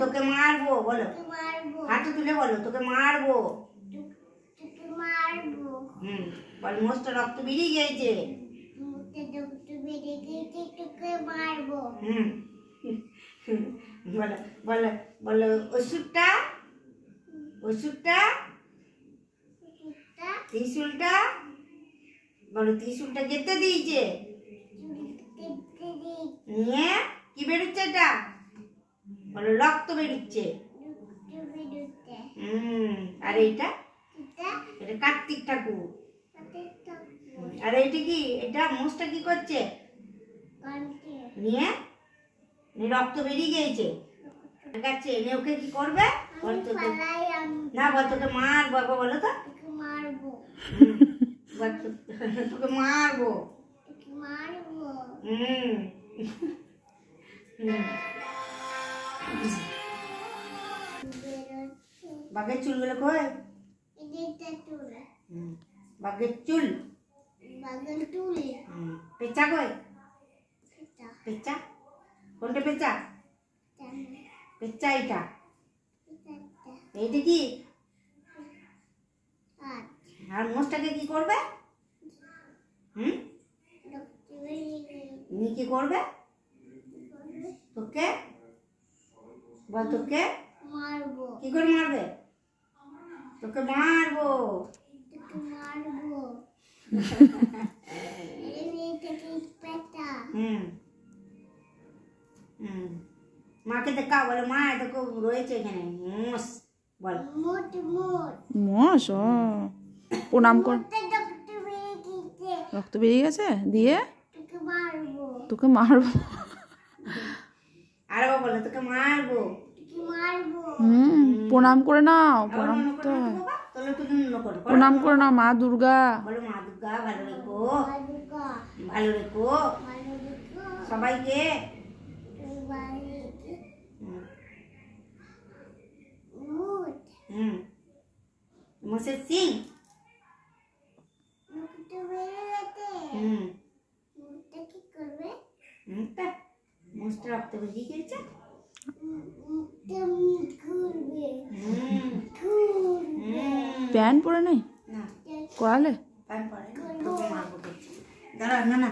তোকে মারবো বলো, হাঁটু তুলে বলো তোকে মারবো। বল মোষটা রক্ত বেরিয়ে গিয়েছে। বলো বলো বলো ওষুধটা, ওষুধটা, ত্রিশুলটা, বলো ত্রিশুলটা যেতে দিয়েছে। নিয়ে কি বেরোচ্ছে এটা? বলো রক্ত বেরোচ্ছে। আর এইটা, এটা কার্তিক ঠাকুর। আর এইটা কি? এটা মোষটা কি করছে? নিয়ে রক্ত বেরিয়ে গিয়েছে। ঠিক আছে, ওকে কি করবে? না বল তোকে মারবো, বলো তো তোকে মারবো। বাঘের চুলগুলো কই? বাঘের চুল, পেঁচা কই? পেঁচা কোনটা? পেঁচা, পেঁচা এটা। এইটা কি? আর মোষটাকে কি করবে? কি করবে? তোকে বল, তোকে মারবো। কি করে মারবে? তোকে মারবো। মাকে দেখা, বলো মা দেখো রয়েছে এখানে মোষ। বল মোষ। প্রণাম কর। রক্ত বেরিয়ে গেছে দিয়ে তোকে মারবো। আরে বলো তোকে মারবো। প্রণাম করে নাও। প্রণাম তো প্রণাম করে নাও মা দুর্গা। বলো মা দুর্গা ভালো রেখো, ভালো রেখো সবাইকে। মোষের সিং। মোষটা রক্ত বেরিয়ে গেছে। প্যান্ট পরে নেই করালে? প্যান্ট পরে না, মারবো। দাঁড়া, না না